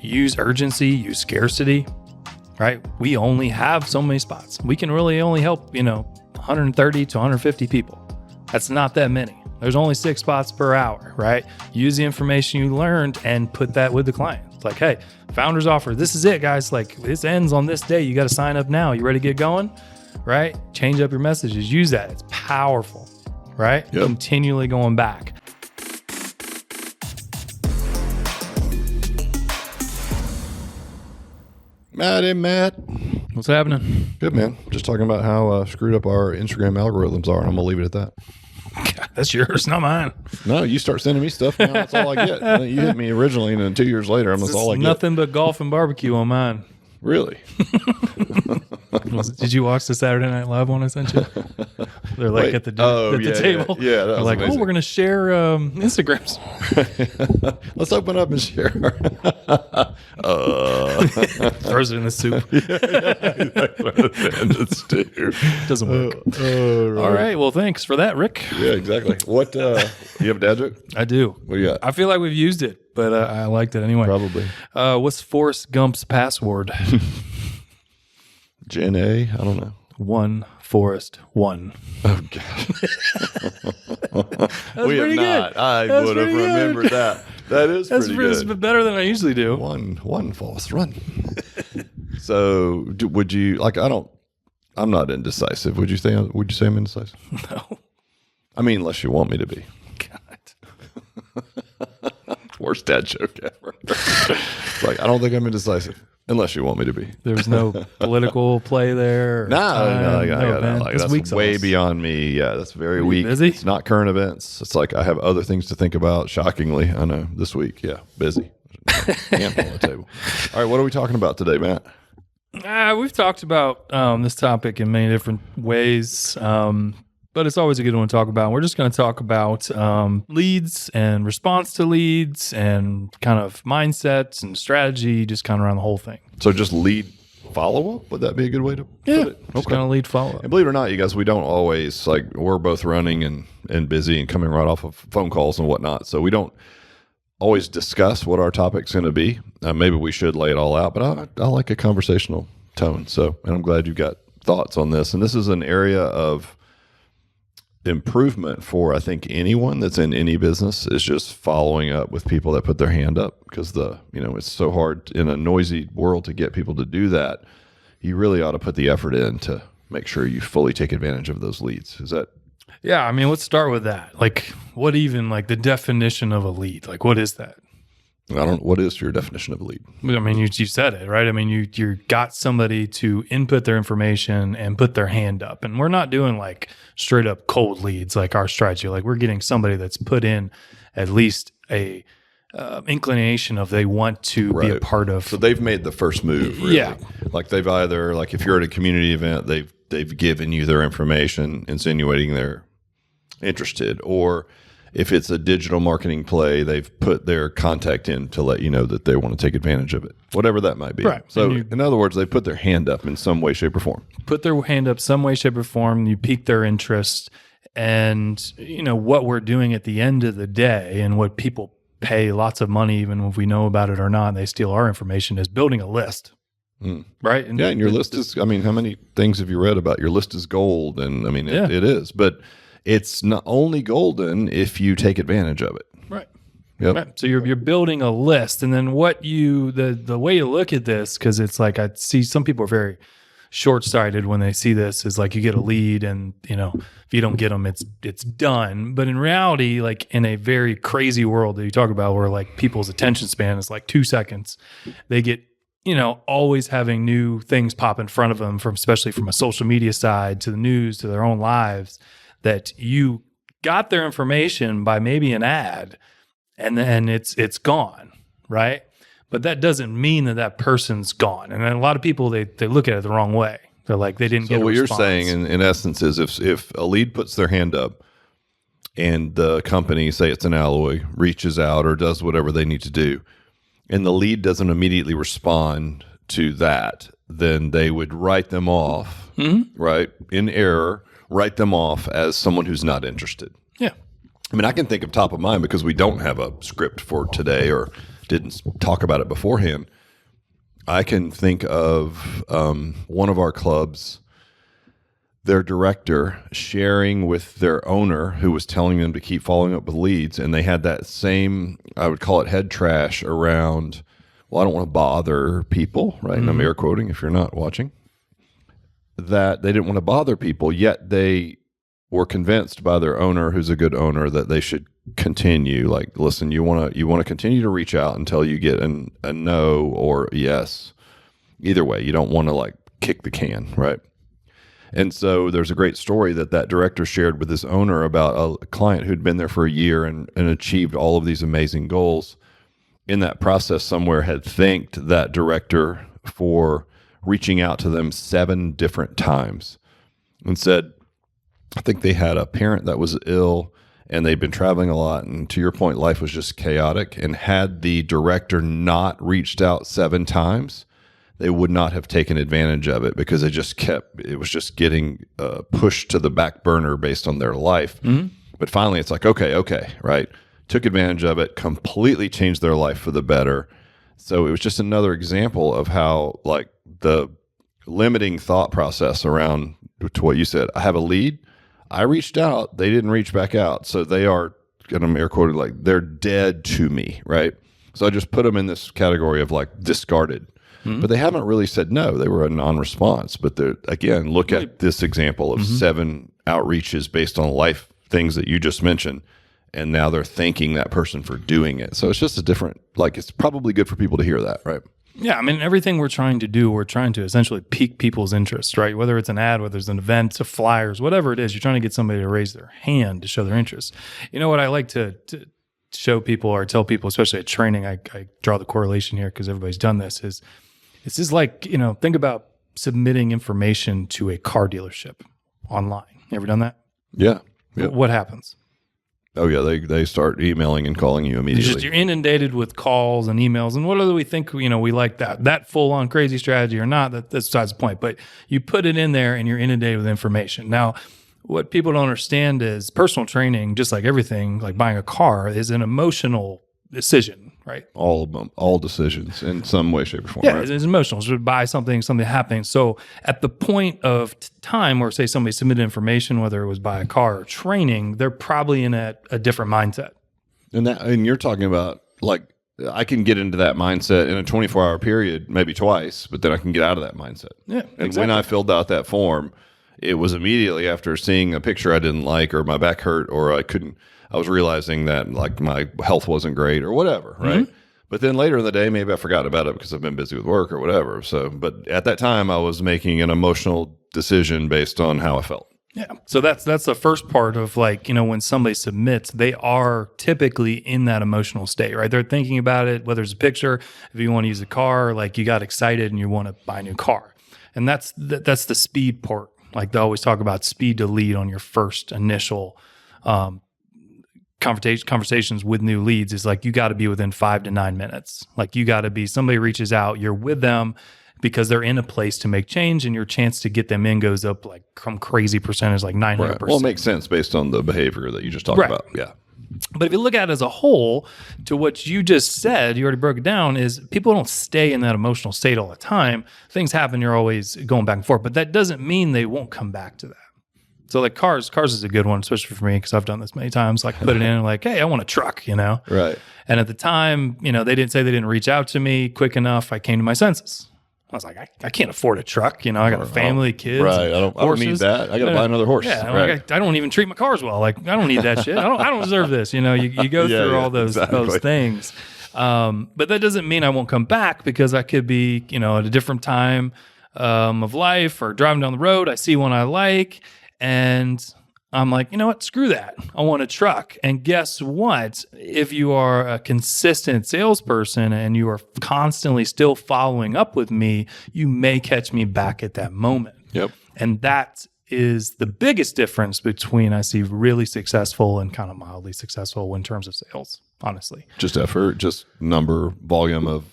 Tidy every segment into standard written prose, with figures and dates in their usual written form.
use urgency, use scarcity, right? We only have so many spots. We can really only help, 130 to 150 people. That's not that many. There's only 6 spots per hour, right? Use the information you learned and put that with the client. It's like, hey, founder's offer. This is it, guys. Like, this ends on this day. You got to sign up now. You ready to get going? Right? Change up your messages. Use that. It's powerful, right? Yep. Continually going back. Matt. What's happening? Good, man. Just talking about how screwed up our Instagram algorithms are, and I'm going to leave it at that. God, that's yours, not mine. No, you start sending me stuff now. That's all I get. You hit me originally, and then 2 years later, that's all I get. Nothing but golf and barbecue on mine. Really? Did you watch the Saturday Night Live one I sent you? They're like at the table. Yeah, that they're was like, amazing. we're going to share Instagrams. Let's open up and share. Throws it in the soup. Doesn't work. Right. All right. Well, thanks for that, Rick. Yeah, exactly. What, you have a dad joke? I do. What do you got? I feel like we've used it, but I liked it anyway. Probably. What's Forrest Gump's password? Gen A? I don't know. 1 Forrest 1. Oh, God. We have not. I would have remembered that. That is pretty good. That's better than I usually do. One false run. So, would you like? I'm not indecisive. Would you say I'm indecisive? No. I mean, unless you want me to be. God. Worst dad joke ever. Like, I don't think I'm indecisive unless you want me to be. There's no political play there. No, that's way beyond me. Yeah, that's very weak. Busy? It's not current events. It's like I have other things to think about. Shockingly, I know this week. Yeah, busy. Amp on the table. All right, what are we talking about today, Matt? We've talked about this topic in many different ways, but it's always a good one to talk about. We're just going to talk about leads and response to leads and kind of mindsets and strategy, just kind of around the whole thing. So just lead follow-up? Would that be a good way to put it? Just kind of lead follow-up. And believe it or not, you guys, we don't always, we're both running and busy and coming right off of phone calls and whatnot. So we don't always discuss what our topic's going to be. Maybe we should lay it all out, but I like a conversational tone. So, and I'm glad you got thoughts on this. And this is an area of improvement for, I think, anyone that's in any business, is just following up with people that put their hand up, because it's so hard in a noisy world to get people to do that. You really ought to put the effort in to make sure you fully take advantage of those leads. Is that? Yeah. I mean, let's start with that. Like, what even, like, the definition of a lead? Like, what is that? What is your definition of a lead? I mean, you said it, right? I mean, you got somebody to input their information and put their hand up. And we're not doing like straight up cold leads like our strategy. Like, we're getting somebody that's put in at least a inclination of they want to be a part of. So they've made the first move, really. Yeah. Like, they've either, like, if you're at a community event, they've given you their information, insinuating they're interested, or if it's a digital marketing play, they've put their contact in to let you know that they want to take advantage of it, whatever that might be. Right. So in other words, they put their hand up in some way, shape, or form. Put their hand up some way, shape, or form. You pique their interest. And, what we're doing at the end of the day, and what people pay lots of money, even if we know about it or not, and they steal our information, is building a list. Right? And and your list is, how many things have you read about your list is gold? And it is, but it's not only golden if you take advantage of it. Right. Yep. Right. So you're building a list, and then the way you look at this, because it's like, I see some people are very short-sighted when they see this, is like, you get a lead and, if you don't get them, it's done. But in reality, like, in a very crazy world that you talk about, where like people's attention span is like 2 seconds, they get, always having new things pop in front of them, especially from a social media side to the news to their own lives, that you got their information by maybe an ad, and then it's gone, right? But that doesn't mean that person's gone. And then a lot of people, they look at it the wrong way. They're like, they didn't get a response. So what you're saying in essence is, if a lead puts their hand up and the company, say it's an Alloy, reaches out or does whatever they need to do, and the lead doesn't immediately respond to that, then they would write them off, right, in error, write them off as someone who's not interested. Yeah. I mean, I can think of top of mind, because we don't have a script for today or didn't talk about it beforehand. I can think of one of our clubs, their director sharing with their owner who was telling them to keep following up with leads. And they had that same, I would call it head trash around, well, I don't want to bother people, right? And I'm air quoting if you're not watching, that they didn't want to bother people, yet they were convinced by their owner, who's a good owner, that they should continue. Like, listen, you want to continue to reach out until you get a no or a yes. Either way, you don't want to like kick the can, right? And so there's a great story that director shared with his owner about a client who'd been there for a year and achieved all of these amazing goals. In that process, somewhere had thanked that director for reaching out to them 7 different times and said, I think they had a parent that was ill and they'd been traveling a lot. And to your point, life was just chaotic. And had the director not reached out 7 times, they would not have taken advantage of it because it was just getting pushed to the back burner based on their life. But finally it's like, okay, right. Took advantage of it, completely changed their life for the better. So it was just another example of how like the limiting thought process around to what you said. I have a lead. I reached out. They didn't reach back out. So they are, and I'm air quoted, like they're dead to me, right? So I just put them in this category of like discarded. But they haven't really said no. They were a non-response. But again, look at this example of 7 outreaches based on life things that you just mentioned. And now they're thanking that person for doing it. So it's just a different, like it's probably good for people to hear that, right? Yeah, I mean, everything we're trying to do, we're trying to essentially pique people's interest, right? Whether it's an ad, whether it's an event, flyers, whatever it is, you're trying to get somebody to raise their hand to show their interest. You know what I like to show people or tell people, especially at training, I draw the correlation here because everybody's done this, is this is like, think about submitting information to a car dealership online. You ever done that? Yeah. Yep. What happens? Oh yeah, they start emailing and calling you immediately. You're inundated with calls and emails, and whether we think we like that full on crazy strategy or not, that's besides the point. But you put it in there, and you're inundated with information. Now, what people don't understand is personal training, just like everything, like buying a car, is an emotional decision, right? All of them, all decisions in some way, shape, or form. Yeah, right? it's emotional. So buy something happening. So at the point of time where, say, somebody submitted information, whether it was by a car or training, they're probably in a different mindset. And you're talking about like I can get into that mindset in a 24-hour period, maybe twice, but then I can get out of that mindset. Yeah, and exactly. when I filled out that form, it was immediately after seeing a picture I didn't like, or my back hurt, or I was realizing that like my health wasn't great or whatever, right? But then later in the day, maybe I forgot about it because I've been busy with work or whatever. So, but at that time, I was making an emotional decision based on how I felt. Yeah. So that's the first part of like, when somebody submits, they are typically in that emotional state, right? They're thinking about it, whether it's a picture, if you want to use a car, like you got excited and you want to buy a new car. And that's the speed part. Like they always talk about speed to lead on your first initial conversations with new leads is like you got to be within 5 to 9 minutes. Like you got to be, somebody reaches out, you're with them because they're in a place to make change, and your chance to get them in goes up like some crazy percentage, like 900%. Right. Well, it makes sense based on the behavior that you just talked about. Yeah. But if you look at it as a whole, to what you just said, you already broke it down, is people don't stay in that emotional state all the time. Things happen, you're always going back and forth, but that doesn't mean they won't come back to that. So like cars is a good one, especially for me, because I've done this many times. Like put it in and like, hey, I want a truck, Right. And at the time, they didn't reach out to me quick enough. I came to my senses. I was like, I can't afford a truck. I got a family, kids. Right. I don't need that. I got to buy another horse. Yeah. Right. Like, I don't even treat my cars well. Like I don't need that shit. I don't deserve this. You go through all those things. But that doesn't mean I won't come back, because I could be, at a different time of life, or driving down the road. I see one I like, and I'm like, you know what? Screw that. I want a truck. And guess what? If you are a consistent salesperson and you are constantly still following up with me, you may catch me back at that moment. Yep. And that is the biggest difference between, I see, really successful and kind of mildly successful in terms of sales, honestly. Just effort, just number, volume of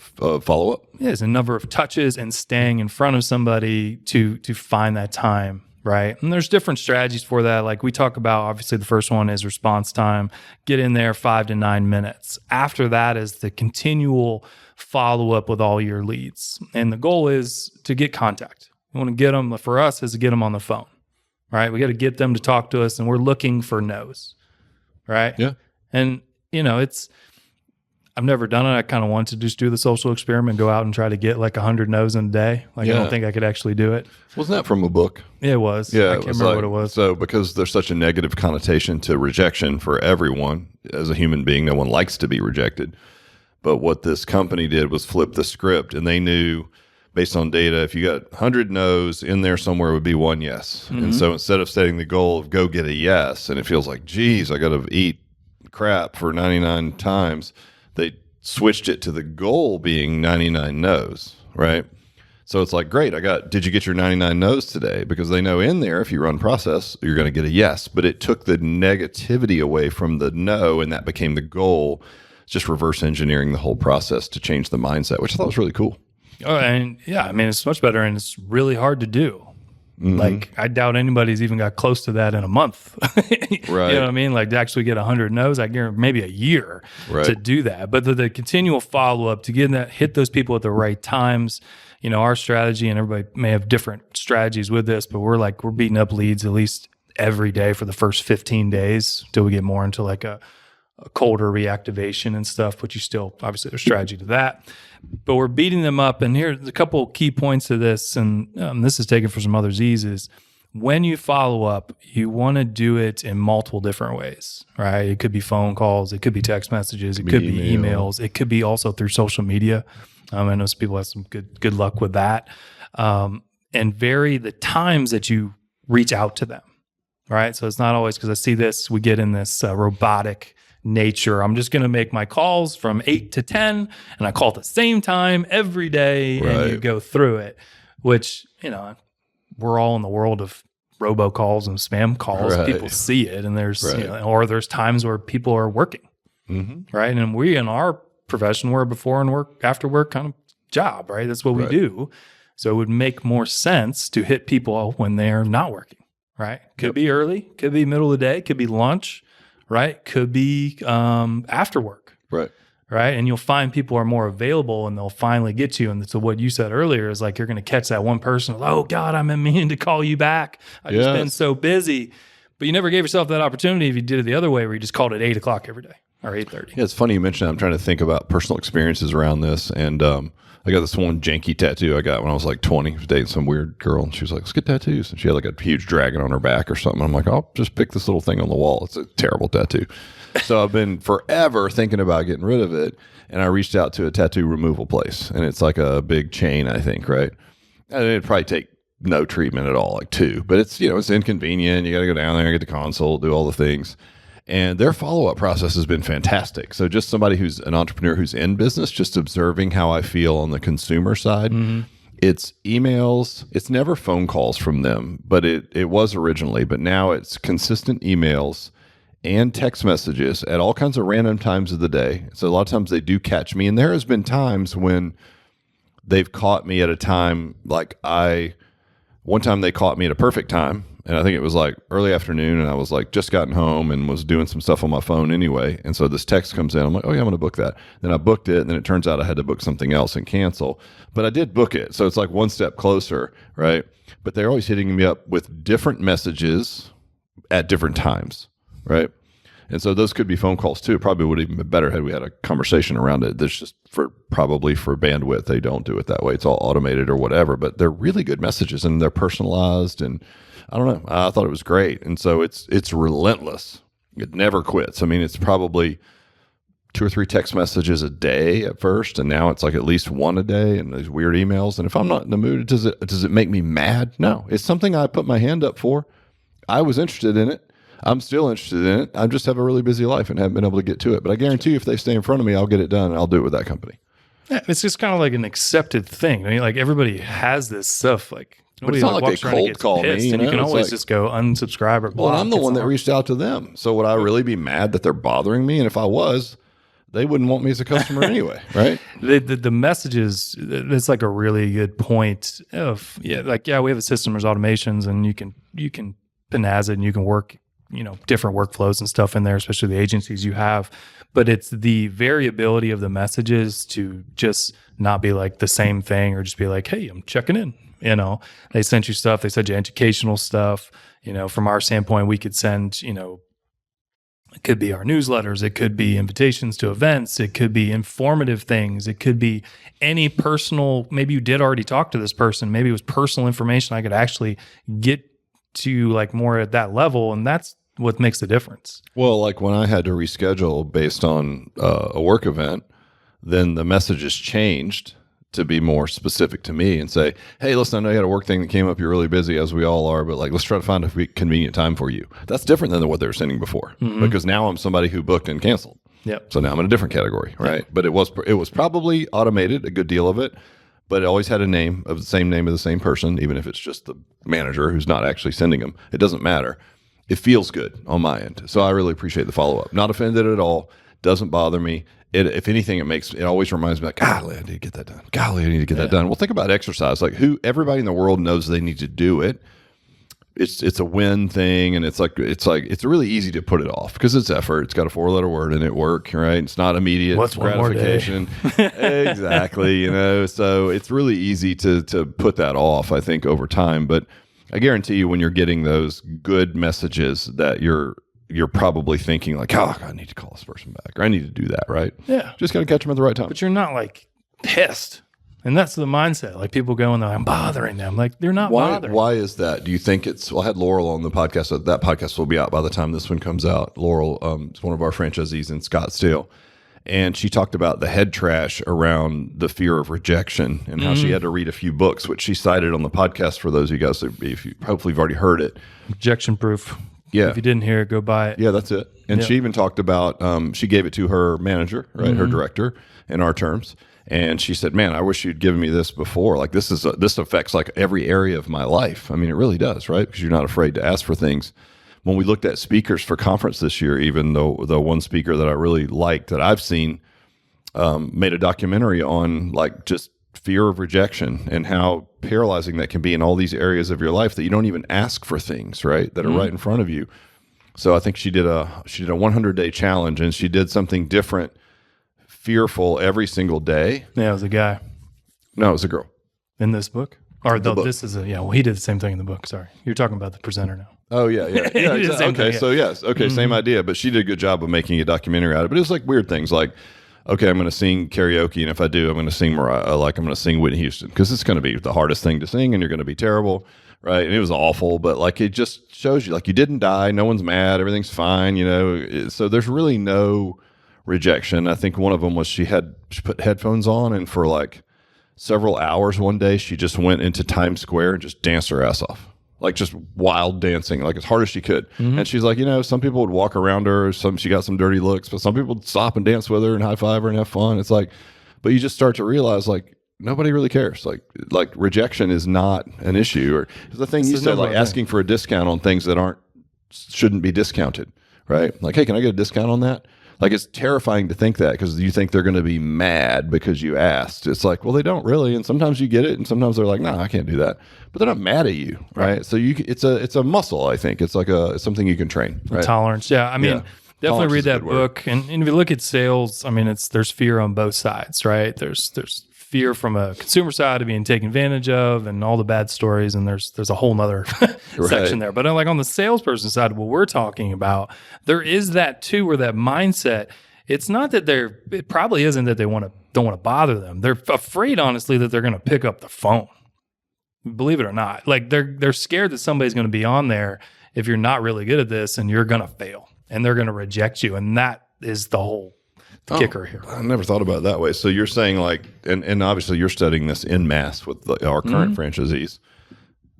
follow-up. Yeah, it's a number of touches and staying in front of somebody to find that time. Right. And there's different strategies for that. Like we talk about, obviously the first one is response time. Get in there 5 to 9 minutes. After that is the continual follow up with all your leads. And the goal is to get contact. We want to get them, for us, is to get them on the phone, right? We got to get them to talk to us, and we're looking for no's, right? Yeah. And, I've never done it. I kind of want to just do the social experiment, go out and try to get like 100 no's in a day. Like, I don't think I could actually do it. Wasn't that from a book? It was. Yeah. I can't remember what it was. So because there's such a negative connotation to rejection for everyone, as a human being, no one likes to be rejected. But what this company did was flip the script, and they knew based on data, if you got 100 no's, in there somewhere would be one yes. And so instead of setting the goal of go get a yes, and it feels like, geez, I got to eat crap for 99 times, they switched it to the goal being 99 no's, right? So it's like, great, did you get your 99 no's today? Because they know in there, if you run process, you're going to get a yes. But it took the negativity away from the no, and that became the goal. It's just reverse engineering the whole process to change the mindset, which I thought was really cool. Oh, and yeah, I mean, it's much better, and it's really hard to do. Like, I doubt anybody's even got close to that in a month. Right. You know what I mean? Like, to actually get 100 no's, I guarantee maybe a year to do that. But the continual follow-up to hit those people at the right times. Our strategy, and everybody may have different strategies with this, but we're beating up leads at least every day for the first 15 days till we get more into like a colder reactivation and stuff, but you still, obviously, there's strategy to that. But we're beating them up. And here's a couple key points to this, and this is taken from some other Z's, is when you follow up, you want to do it in multiple different ways, right? It could be phone calls. It could be text messages. It could be emails. It could be also through social media. I know some people have some good luck with that. And vary the times that you reach out to them, right? So it's not always, because I see this, we get in this robotic nature. I'm just going to make my calls from 8 to 10, and I call at the same time every day, and you go through it, which, we're all in the world of robocalls and spam calls. Right. People see it, and there's, or there's times where people are working, right? And we, in our profession, we're a before and after work kind of job, right? That's what we do. So it would make more sense to hit people when they're not working, right? Could be early, could be middle of the day, could be lunch, right? Could be after work. Right. Right. And you'll find people are more available, and they'll finally get you. And so what you said earlier is like, you're going to catch that one person. Oh God, I'm meaning to call you back. I've just been so busy. But you never gave yourself that opportunity if you did it the other way, where you just called it 8 o'clock every day or 8:30. Yeah, it's funny you mentioned that. I'm trying to think about personal experiences around this. And I got this one janky tattoo I got when I was like 20. I was dating some weird girl, and she was like, let's get tattoos. And she had like a huge dragon on her back or something. I'm like, I'll just pick this little thing on the wall. It's a terrible tattoo. So I've been forever thinking about getting rid of it. And I reached out to a tattoo removal place, and it's like a big chain, I think, right? And it'd probably take no treatment at all, like 2. But it's, it's inconvenient. You got to go down there, get the consult, do all the things. And their follow-up process has been fantastic. So just somebody who's an entrepreneur who's in business, just observing how I feel on the consumer side. It's emails. It's never phone calls from them, but it was originally. But now it's consistent emails and text messages at all kinds of random times of the day. So a lot of times they do catch me. And there has been times when they've caught me at a time, like one time they caught me at a perfect time. And I think it was like early afternoon, and I was like just gotten home and was doing some stuff on my phone anyway. And so this text comes in. I'm like, oh yeah, I'm going to book that. Then I booked it, and then it turns out I had to book something else and cancel. But I did book it. So it's like one step closer, right? But they're always hitting me up with different messages at different times, right? And so those could be phone calls too. It probably would have even been better had we had a conversation around it. There's just probably for bandwidth, they don't do it that way. It's all automated or whatever, but they're really good messages, and they're personalized, and I don't know. I thought it was great. And so it's relentless. It never quits. I mean, it's probably 2 or 3 text messages a day at first, and now it's like at least 1 a day, and these weird emails. And if I'm not in the mood, does it make me mad? No. It's something I put my hand up for. I was interested in it. I'm still interested in it. I just have a really busy life and haven't been able to get to it. But I guarantee you, if they stay in front of me, I'll get it done, and I'll do it with that company. Yeah, it's just kind of like an accepted thing. I mean, like, everybody has this stuff. Like, but it's not like they cold call me. And you can always just go unsubscribe or block. Well, I'm the one that reached out to them. So would I really be mad that they're bothering me? And if I was, they wouldn't want me as a customer anyway, right? The messages, it's like a really good point of, we have a system, there's automations, and you can pinazz it, and you can work different workflows and stuff in there, especially the agencies you have. But it's the variability of the messages to just not be like the same thing, or just be like, hey, I'm checking in. They sent you stuff. They sent you educational stuff. From our standpoint, we could send, it could be our newsletters. It could be invitations to events. It could be informative things. It could be any personal, maybe you did already talk to this person. Maybe it was personal information I could actually get to like more at that level. And that's what makes the difference. Well, like when I had to reschedule based on a work event, then the messages changed to be more specific to me and say, hey, listen, I know you had a work thing that came up. You're really busy, as we all are, but like, let's try to find a convenient time for you. That's different than what they were sending before, because now I'm somebody who booked and canceled. Yep. So now I'm in a different category, right? Yep. But it was probably automated, a good deal of it, but it always had a name of the same name of the same person, even if it's just the manager who's not actually sending them. It doesn't matter. It feels good on my end. So I really appreciate the follow-up. Not offended at all. Doesn't bother me. If anything, it always reminds me like, golly, I need to get that done. Golly, I need to get that done. Well, think about exercise. Like everybody in the world knows they need to do it. It's a win thing, and it's really easy to put it off because it's effort. It's got a 4-letter word in it, work, right? It's not immediate. What's gratification. Exactly. So it's really easy to put that off, I think, over time. But I guarantee you, when you're getting those good messages, that you're probably thinking like, oh, I need to call this person back, or I need to do that, right? Yeah. Just got to catch them at the right time. But you're not like pissed. And that's the mindset. Like people go and they're like, I'm bothering them. Like they're not bothering. Why is that? Do you think I had Laurel on the podcast. So that podcast will be out by the time this one comes out. Laurel is one of our franchisees in Scottsdale. And she talked about the head trash around the fear of rejection and how she had to read a few books, which she cited on the podcast for those of you guys, hopefully you've already heard it. Rejection-Proof. Yeah. If you didn't hear it, go buy it. Yeah, that's it. And she even talked about, she gave it to her manager, right, her director, in our terms. And she said, man, I wish you'd given me this before. Like this affects like every area of my life. I mean, it really does, right? Because you're not afraid to ask for things. When we looked at speakers for conference this year, even though the one speaker that I really liked that I've seen made a documentary on like just fear of rejection and how paralyzing that can be in all these areas of your life that you don't even ask for things, right, that are right in front of you. So I think she did a 100-day challenge, and she did something different, fearful every single day. Yeah, it was a guy. No, it was a girl. In this book? Or book. This is he did the same thing in the book. Sorry. You're talking about the presenter now. Oh, yeah. Exactly. Okay, thing, so yes. Okay, same idea, but she did a good job of making a documentary out of it. But it was like weird things like, okay, I'm going to sing karaoke, and if I do, I'm going to sing Mariah, like I'm going to sing Whitney Houston, because it's going to be the hardest thing to sing, and you're going to be terrible, right? And it was awful, but like it just shows you, like you didn't die, no one's mad, everything's fine, So there's really no rejection. I think one of them was she put headphones on, and for like several hours one day, she just went into Times Square and just danced her ass off. Like just wild dancing, like as hard as she could. And she's like, some people would walk around her, she got some dirty looks, but some people would stop and dance with her and high five her and have fun. It's like, but you just start to realize like nobody really cares. Like rejection is not an issue. Or the thing you said, like asking for a discount on things that shouldn't be discounted, right? Like, hey, can I get a discount on that? Like it's terrifying to think that because you think they're going to be mad because you asked. It's like, well, they don't really, and sometimes you get it, and sometimes they're like, no, I can't do that. But they're not mad at you, right? So it's a muscle. I think it's like it's something you can train. Right? Tolerance, yeah. I mean, definitely Tolerance read is a that good word. book. And if you look at sales, I mean, there's fear on both sides, right? There's fear from a consumer side of being taken advantage of and all the bad stories, and there's a whole nother section there. But like on the salesperson side, what we're talking about, there is that too, where that mindset, it's not that it probably isn't that they don't want to bother them. They're afraid, honestly, that they're going to pick up the phone. Believe it or not. Like they're scared that somebody's going to be on there if you're not really good at this and you're going to fail and they're going to reject you. And that is the whole kicker here. I never thought about it that way. So you're saying like, and obviously you're studying this en masse with our current franchisees,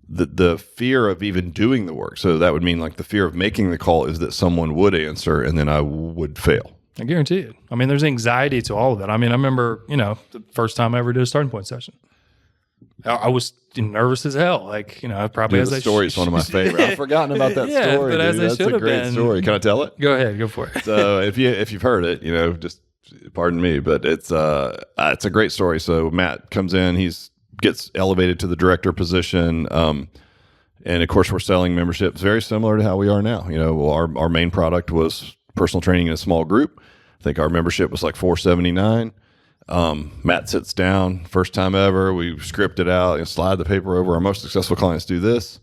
the fear of even doing the work. So that would mean like the fear of making the call is that someone would answer and then I would fail. I guarantee it. I mean, there's anxiety to all of it. I mean, I remember, the first time I ever did a starting point session, I was nervous as hell. Like, probably the story is one of my favorite. I've forgotten about that story. But as That's a great story. Can I tell it? Go ahead, go for it. So if you've heard it, just pardon me, but it's a great story. So Matt comes in, gets elevated to the director position. And of course, we're selling memberships very similar to how we are now. Our main product was personal training in a small group. I think our membership was like $479. Matt sits down, first time ever. We script it out and slide the paper over. Our most successful clients do this,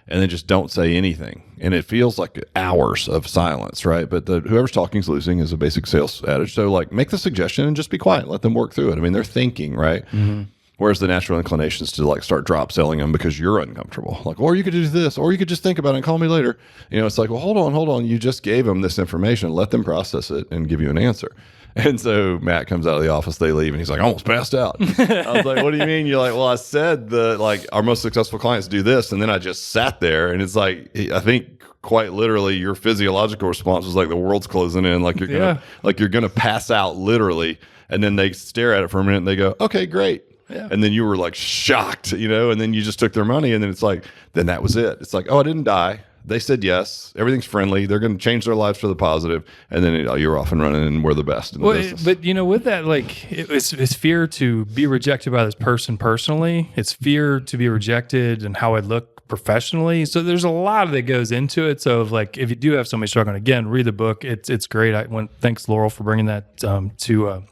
and then just don't say anything. And it feels like hours of silence, right? But whoever's talking is losing is a basic sales adage. So like make the suggestion and just be quiet. Let them work through it. I mean, they're thinking, right? Mm-hmm. Whereas the natural inclination is to like start drop selling them because you're uncomfortable. Like, or you could do this, or you could just think about it and call me later. It's like, well, hold on. You just gave them this information. Let them process it and give you an answer. And so Matt comes out of the office, they leave, and he's like, I almost passed out. I was like, what do you mean? You're like, well, I said our most successful clients do this. And then I just sat there, and it's like, I think quite literally your physiological response was like the world's closing in, like you're going to pass out literally. And then they stare at it for a minute and they go, okay, great. Yeah. And then you were like shocked, and then you just took their money, and then it's like, then that was it. It's like, oh, I didn't die. They said yes. Everything's friendly. They're going to change their lives for the positive, and then you're off and running, and we're the best in the business. But with that, like it's fear to be rejected by this person personally. It's fear to be rejected and how I look professionally. So there's a lot that goes into it. So like if you do have somebody struggling, again, read the book. It's great. Thanks Laurel for bringing that to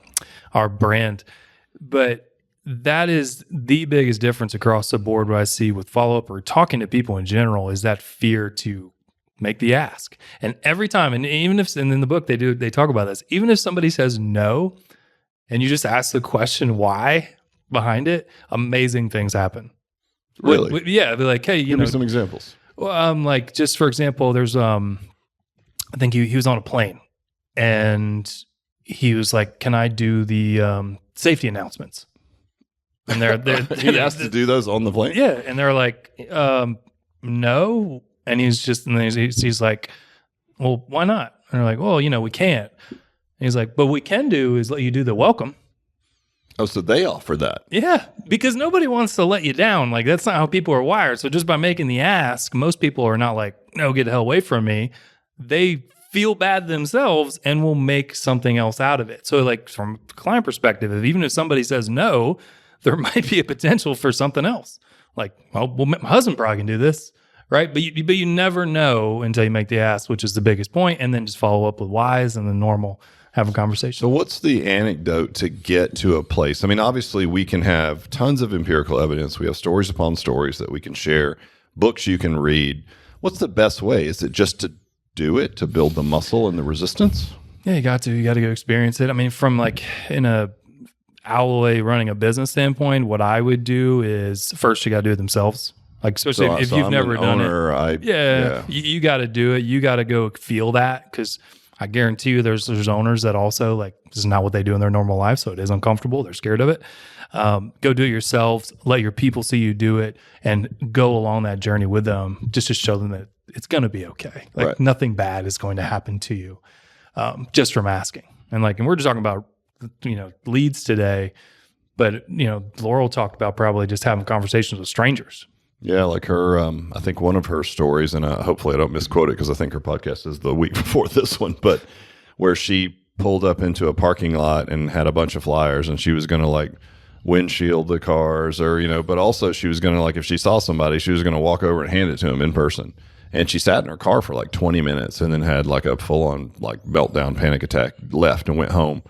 our brand, but. That is the biggest difference across the board. What I see with follow-up or talking to people in general is that fear to make the ask. And every time, and even if, and in the book they talk about this, even if somebody says no, and you just ask the question why behind it, amazing things happen. Really? Yeah. They're like, hey, give me some examples. Well, like just for example, there's, I think he was on a plane and he was like, can I do the safety announcements? And they're he asked to do those on the plane. Yeah, and they're like, no. And he's like, well, why not? And they're like, well, we can't. And he's like, but what we can do is let you do the welcome. Oh, so they offer that? Yeah, because nobody wants to let you down. Like that's not how people are wired. So just by making the ask, most people are not like, no, get the hell away from me. They feel bad themselves and will make something else out of it. So like from a client perspective, even if somebody says no, there might be a potential for something else. Like, well, my husband probably can do this, right? But you never know until you make the ask, which is the biggest point, and then just follow up with whys and the normal having conversation. So what's the anecdote to get to a place? I mean, obviously we can have tons of empirical evidence. We have stories upon stories that we can share, books you can read. What's the best way? Is it just to do it, to build the muscle and the resistance? Yeah, you got to go experience it. I mean, from like in a Alloy running a business standpoint, what I would do is first you got to do it themselves. Like especially if you've never done it. You got to do it. You got to go feel that because I guarantee you there's owners that also like this is not what they do in their normal life, so it is uncomfortable. They're scared of it. Go do it yourselves. Let your people see you do it, and go along that journey with them just to show them that it's going to be okay. Like nothing bad is going to happen to you just from asking. And we're just talking about leads today, but Laurel talked about probably just having conversations with strangers. Yeah, like her, I think one of her stories, and hopefully I don't misquote it because I think her podcast is the week before this one, but where she pulled up into a parking lot and had a bunch of flyers, and she was going to windshield the cars, or but also she was going to if she saw somebody, she was going to walk over and hand it to them in person. And she sat in her car for 20 minutes and then had a full-on meltdown, panic attack, left and went home.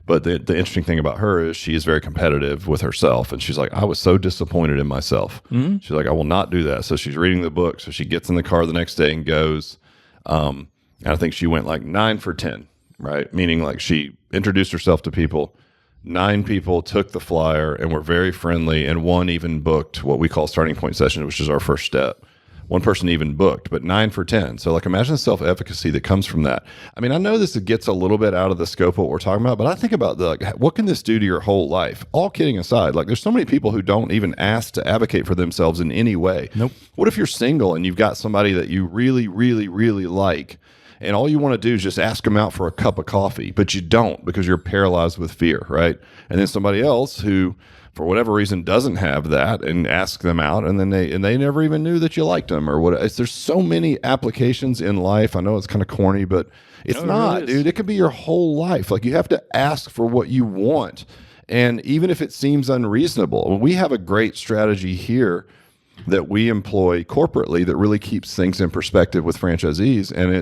But the interesting thing about her is she is very competitive with herself. And she's like, I was so disappointed in myself. Mm-hmm. She's like, I will not do that. So she's reading the book. So she gets in the car the next day and goes. And I think she went 9 for 10, right? Meaning she introduced herself to people. 9 people took the flyer and were very friendly. And 1 even booked what we call starting point sessions, which is our first step. 1 person even booked, but 9 for 10. So imagine the self-efficacy that comes from that. I mean, I know this gets a little bit out of the scope of what we're talking about, but I think about what can this do to your whole life? All kidding aside, there's so many people who don't even ask to advocate for themselves in any way. Nope. What if you're single and you've got somebody that you really, really, really like, and all you want to do is just ask them out for a cup of coffee, but you don't because you're paralyzed with fear, right? And then somebody else who, for whatever reason, doesn't have that, and ask them out, and then they never even knew that you liked them or what. There's so many applications in life. I know it's kind of corny, but it's not, dude. It could be your whole life. You have to ask for what you want, and even if it seems unreasonable, we have a great strategy here that we employ corporately that really keeps things in perspective with franchisees. And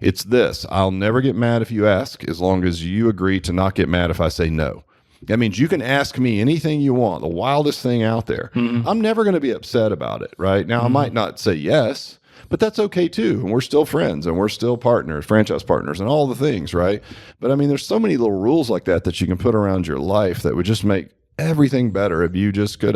it's this: I'll never get mad if you ask, as long as you agree to not get mad if I say no. That means you can ask me anything you want, the wildest thing out there. I'm never going to be upset about it, right? Now, I might not say yes, but that's okay too. And we're still friends and we're still partners, franchise partners, and all the things, right? But I mean, there's so many little rules like that you can put around your life that would just make everything better if you just could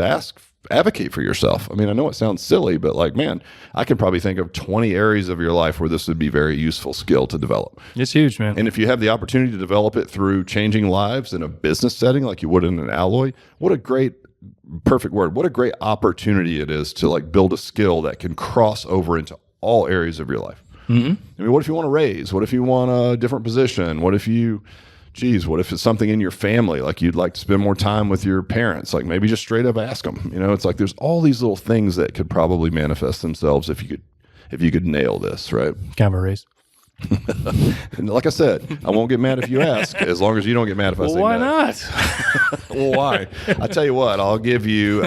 advocate for yourself. I mean, I know it sounds silly, but like, man, I can probably think of 20 areas of your life where this would be very useful skill to develop. It's huge, man. And if you have the opportunity to develop it through changing lives in a business setting like you would in an alloy, what a great, perfect word, what a great opportunity it is to like build a skill that can cross over into all areas of your life. I mean, what if you want to raise? What if you want a different position? What if it's something in your family? Like you'd like to spend more time with your parents, like maybe just straight up ask them, it's like, there's all these little things that could probably manifest themselves if you could nail this, right? Kind of a race. And like I said, I won't get mad if you ask, as long as you don't get mad if I say no. Why not? Well, why? I tell you what, I'll give you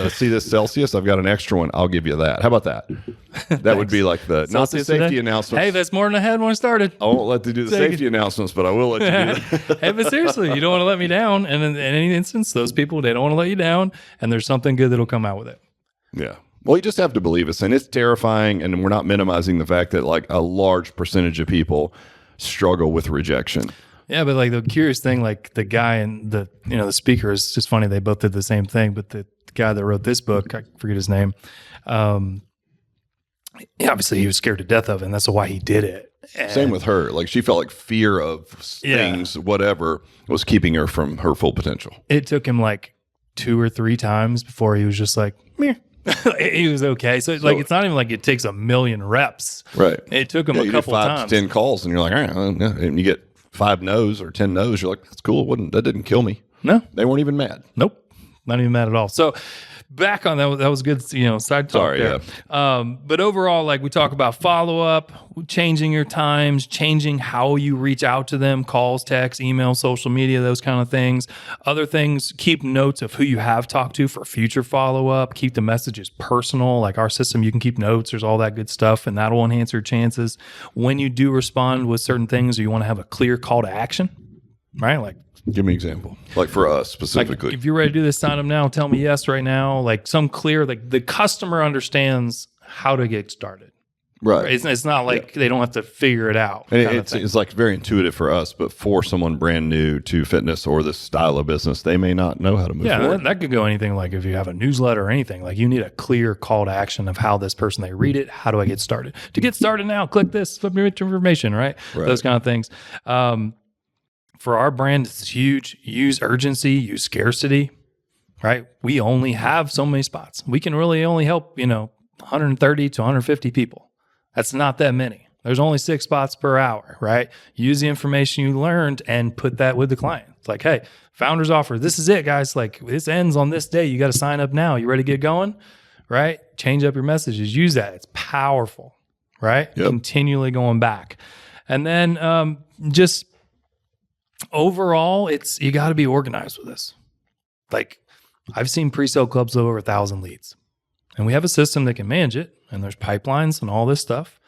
see this Celsius? I've got an extra one. I'll give you that. How about that? That would be like not the Celsius safety today? announcements. Hey, that's more than I had when I started. I won't let you do the safety announcements, but I will let you do that. Hey, but seriously, you don't want to let me down. And in any instance, those people, they don't want to let you down. And there's something good that'll come out with it. Yeah. Well, you just have to believe us. And it's terrifying. And we're not minimizing the fact that like a large percentage of people struggle with rejection. Yeah, but like the curious thing, like the guy and the speaker, is just funny. They both did the same thing. But the guy that wrote this book, I forget his name. Obviously he was scared to death of it, and that's why he did it. And same with her. Like she felt like fear of things, whatever, was keeping her from her full potential. It took him like 2 or 3 times before he was just like, meh. He was okay. So like, it's not even like it takes a million reps. Right. It took him a couple times. 5 to 10 calls, and you're like, all right, and you get 5 no's or 10 no's. You're like, that's cool. That didn't kill me. No, they weren't even mad. Nope, not even mad at all. So back on that was good. Side talk. Sorry, there. Yeah. But overall, like we talk about follow up, changing your times, changing how you reach out to them, calls, texts, email, social media, those kind of things. Other things, keep notes of who you have talked to for future follow up. Keep the messages personal. Like our system, you can keep notes. There's all that good stuff, and that'll enhance your chances. When you do respond with certain things, or you want to have a clear call to action, right? Like, give me an example. Like for us specifically. Like if you're ready to do this, sign up now. Tell me yes right now. Like some clear, like the customer understands how to get started. Right. It's not like they don't have to figure it out. And it's like very intuitive for us, but for someone brand new to fitness or this style of business, they may not know how to move forward. That could go anything. Like if you have a newsletter or anything, like you need a clear call to action of how this person, they read it. How do I get started? To get started now, click this, flip me into information, right? Those kind of things. For our brand, it's huge. Use urgency, use scarcity, right? We only have so many spots. We can really only help, 130 to 150 people. That's not that many. There's only 6 spots per hour, right? Use the information you learned and put that with the client. It's like, hey, founder's offer. This is it, guys. Like this ends on this day. You got to sign up now. You ready to get going, right? Change up your messages. Use that. It's powerful, right? Yep. Continually going back. And then just overall, you got to be organized with this. Like I've seen pre-sale clubs with over 1,000 leads, and we have a system that can manage it, and there's pipelines and all this stuff.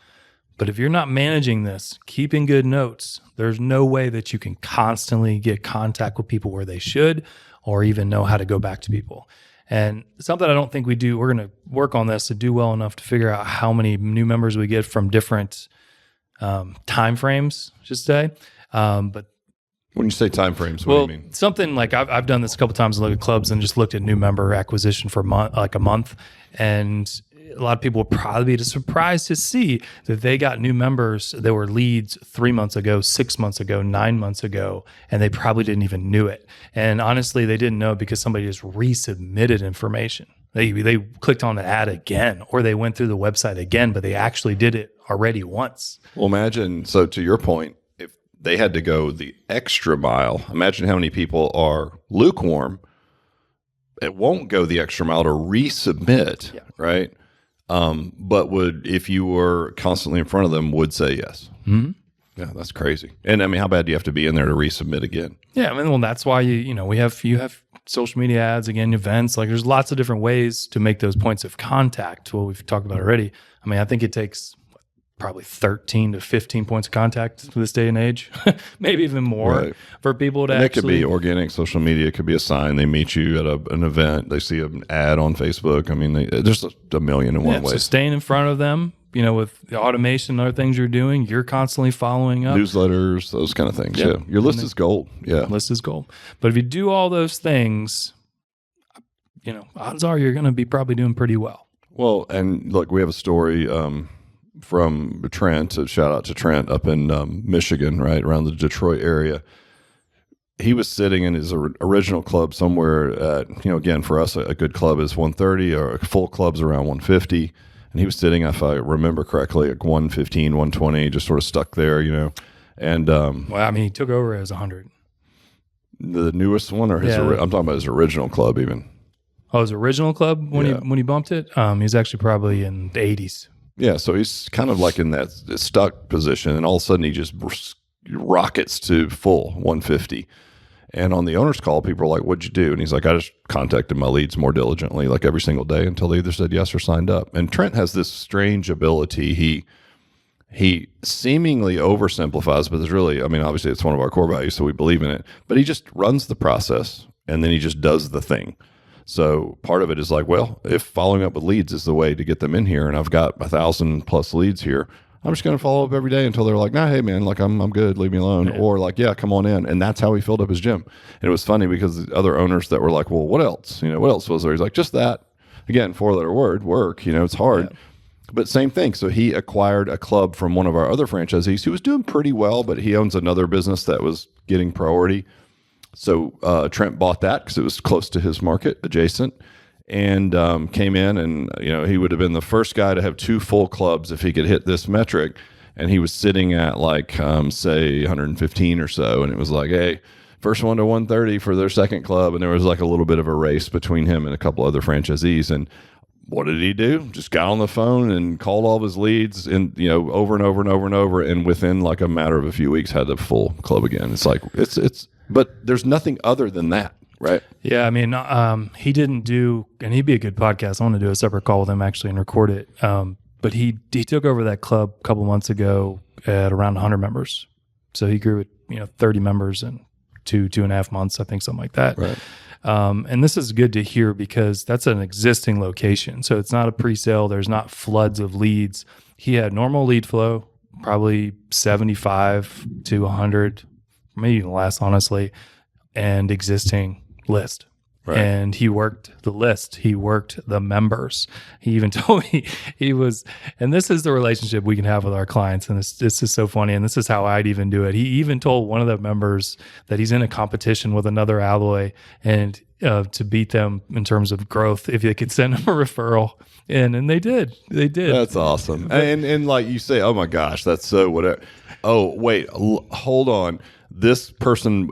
But if you're not managing this, keeping good notes, there's no way that you can constantly get contact with people where they should, or even know how to go back to people. And something I don't think we do, we're going to work on this to do well enough to figure out how many new members we get from different time frames, I should say. But when you say time frames, what do you mean? Something like I've done this a couple times, looked at clubs and just looked at new member acquisition for a month. And a lot of people would probably be surprised to see that they got new members that were leads 3 months ago, 6 months ago, 9 months ago, and they probably didn't even knew it. And honestly, they didn't know because somebody just resubmitted information. They clicked on the ad again, or they went through the website again, but they actually did it already once. Well, imagine, so to your point, they had to go the extra mile. Imagine how many people are lukewarm. It won't go the extra mile to resubmit, right? But if you were constantly in front of them, would say yes. Mm-hmm. Yeah, that's crazy. And I mean, how bad do you have to be in there to resubmit again? Yeah, I mean, well, that's why you have social media ads, again, events. Like there's lots of different ways to make those points of contact. What we've talked about already. I mean, I think it takes probably 13 to 15 points of contact to this day and age, maybe even more for people to and actually. It could be organic social media. It could be a sign. They meet you at an event. They see an ad on Facebook. I mean, there's a million and one ways. So staying in front of them, with the automation and other things you're doing, you're constantly following up. Newsletters, those kind of things. Yeah. Your list is gold. Yeah. List is gold. But if you do all those things, odds are you're going to be probably doing pretty well. Well, and look, we have a story from Trent, a shout out to Trent up in Michigan, right around the Detroit area. He was sitting in his original club somewhere at, again, for us, a good club is 130 or a full club's around 150. And he was sitting, if I remember correctly, at 115, 120, just sort of stuck there, And well, I mean, he took over as 100. The newest one, or I'm talking about his original club, even. Oh, his original club when he bumped it. He's actually probably in the 80s. Yeah, so he's kind of like in that stuck position, and all of a sudden he just rockets to full 150. And on the owner's call, people are like, "What'd you do?" And he's like, "I just contacted my leads more diligently, like every single day, until they either said yes or signed up." And Trent has this strange ability. He seemingly oversimplifies, but there's really, I mean, obviously it's one of our core values, so we believe in it. But he just runs the process, and then he just does the thing. So part of it is like, well, if following up with leads is the way to get them in here, and I've got 1,000+ leads here, I'm just going to follow up every day until they're like, "Nah, hey man, like I'm good, leave me alone," or like, "Yeah, come on in." And that's how he filled up his gym. And it was funny because the other owners that were like, "Well, what else? What else was there?" He's like, "Just that." Again, 4-letter word, work. It's hard, but same thing. So he acquired a club from one of our other franchisees who was doing pretty well, but he owns another business that was getting priority. So Trent bought that because it was close to his market, adjacent, and came in, and he would have been the first guy to have 2 full clubs if he could hit this metric. And he was sitting at like say 115 or so, and it was like, hey, first one to 130 for their second club, and there was like a little bit of a race between him and a couple other franchisees. And what did he do? Just got on the phone and called all of his leads, and over and over and over and over, and within like a matter of a few weeks had the full club again. It's like it's but there's nothing other than that. Right. Yeah. I mean, he didn't do, and he'd be a good podcast. I want to do a separate call with him actually and record it. But he took over that club a couple months ago at around 100 members. So he grew it, 30 members in 2.5 months, I think, something like that. Right. And this is good to hear because that's an existing location. So it's not a pre-sale. There's not floods of leads. He had normal lead flow, probably 75 to 100, maybe even less, honestly, and existing list. Right. And he worked the list. He worked the members. He even told me he was, and this is the relationship we can have with our clients. And this is so funny. And this is how I'd even do it. He even told one of the members that he's in a competition with another alloy and to beat them in terms of growth, if they could send him a referral. And they did. They did. That's awesome. And like you say, oh my gosh, that's so whatever. Oh, wait, hold on. This person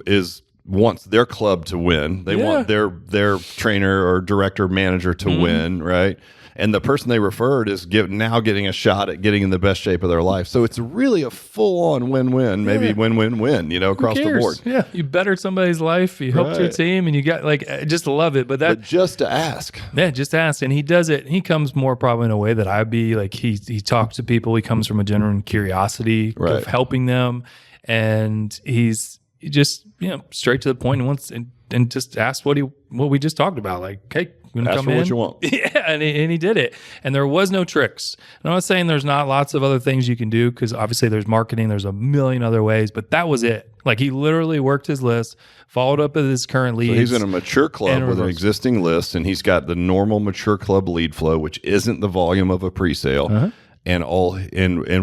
wants their club to win. They want their trainer or director, manager to win, right? And the person they referred is now getting a shot at getting in the best shape of their life. So it's really a full-on win-win, maybe win-win-win, across the board. Yeah, you bettered somebody's life, you helped your team, and you got just love it. But just to ask. Yeah, just ask. And he does it. He comes more probably in a way that I'd be like, he talks to people. He comes from a genuine curiosity of helping them. And he's just, straight to the point and wants and just asked what we just talked about. Like, hey, you want to come in? What you want. Yeah, and he did it. And there was no tricks. And I'm not saying there's not lots of other things you can do, because obviously there's marketing, there's a million other ways, but that was it. Like, he literally worked his list, followed up with his current leads. So he's in a mature club with an existing list, and he's got the normal mature club lead flow, which isn't the volume of a pre-sale. And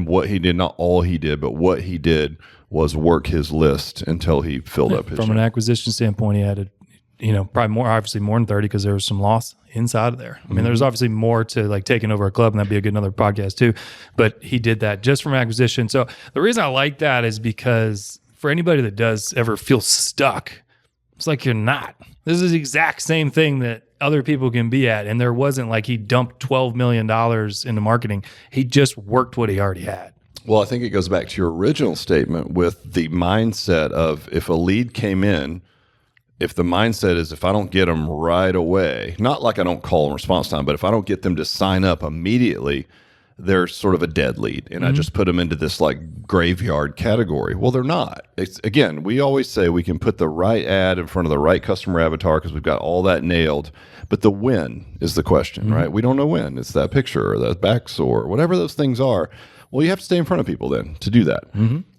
what he did, not all he did, but what he did was work his list until he filled up his From an acquisition standpoint, he added, probably obviously more than 30, because there was some loss inside of there. I mean, there's obviously more to like taking over a club, and that'd be a good another podcast too. But he did that just from acquisition. So the reason I like that is because for anybody that does ever feel stuck, it's like you're not. This is the exact same thing that other people can be at. And there wasn't like he dumped $12 million into marketing. He just worked what he already had. Well, I think it goes back to your original statement with the mindset of, if a lead came in if the mindset is if I don't get them right away, not like I don't call them response time, but if I don't get them to sign up immediately, they're sort of a dead lead. And I just put them into this like graveyard category. Well, they're not. It's, again, we always say we can put the right ad in front of the right customer avatar because we've got all that nailed. But the when is the question, right? We don't know when. It's that picture or that backstory, whatever those things are. Well, you have to stay in front of people then to do that.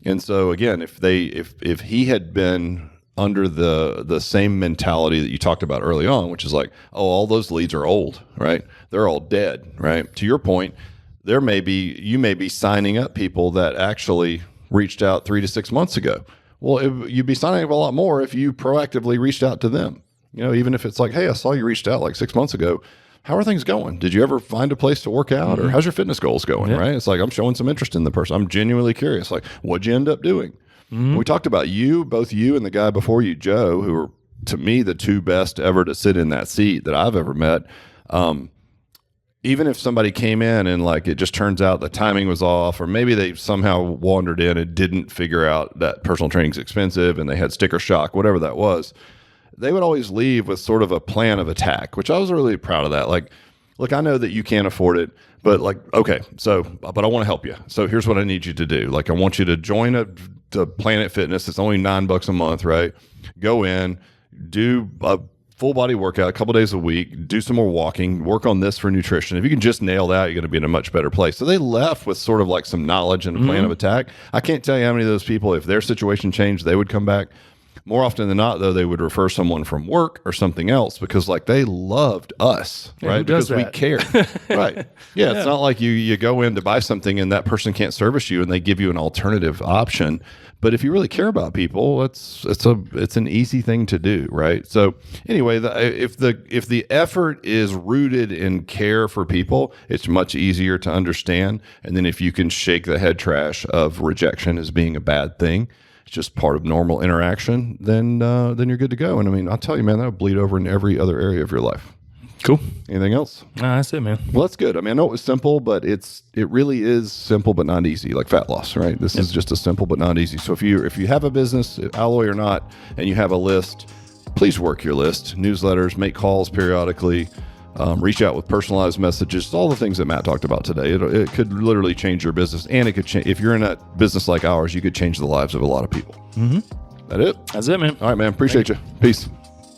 And so again, if he had been under the same mentality that you talked about early on, which is like, oh, all those leads are old, right? They're all dead, right? To your point, you may be signing up people that actually reached out 3 to 6 months ago. Well, you'd be signing up a lot more if you proactively reached out to them. You know, even if it's like, hey, I saw you reached out like 6 months ago. How are things going? Did you ever find a place to work out, or how's your fitness goals going? Yeah. Right? It's like I'm showing some interest in the person. I'm genuinely curious. Like, what'd you end up doing? We talked about both you and the guy before you, Joe, who are to me the two best ever to sit in that seat that I've ever met. Even if somebody came in and like it just turns out the timing was off, or maybe they somehow wandered in and didn't figure out that personal training's expensive and they had sticker shock, whatever that was, they would always leave with sort of a plan of attack, which I was really proud of that. Like, look, I know that you can't afford it, but like, okay, but I want to help you. So here's what I need you to do. Like, I want you to join a Planet Fitness. It's only $9 a month, right? Go in, do a full body workout a couple days a week, do some more walking, work on this for nutrition. If you can just nail that, you're going to be in a much better place. So they left with sort of like some knowledge and a plan of attack. I can't tell you how many of those people, if their situation changed, they would come back. More often than not, though, they would refer someone from work or something else because, like, they loved us, right? Because we cared, right? Yeah, it's not like you go in to buy something and that person can't service you and they give you an alternative option. But if you really care about people, it's an easy thing to do, right? So anyway, if the effort is rooted in care for people, it's much easier to understand. And then if you can shake the head trash of rejection as being a bad thing, it's just part of normal interaction, then you're good to go. And I mean, I'll tell you, man, that'll bleed over in every other area of your life. Cool. Anything else? Nah, that's it, man. Well, that's good. I mean, I know it was simple, but it really is simple but not easy, like fat loss, right? This is just a simple but not easy. So if you have a business, alloy or not, and you have a list, please work your list. Newsletters, make calls periodically, reach out with personalized messages, all the things that Matt talked about today. It could literally change your business, and it could change. If you're in a business like ours, you could change the lives of a lot of people. That it? That's it, man. All right, man. Appreciate you. Peace.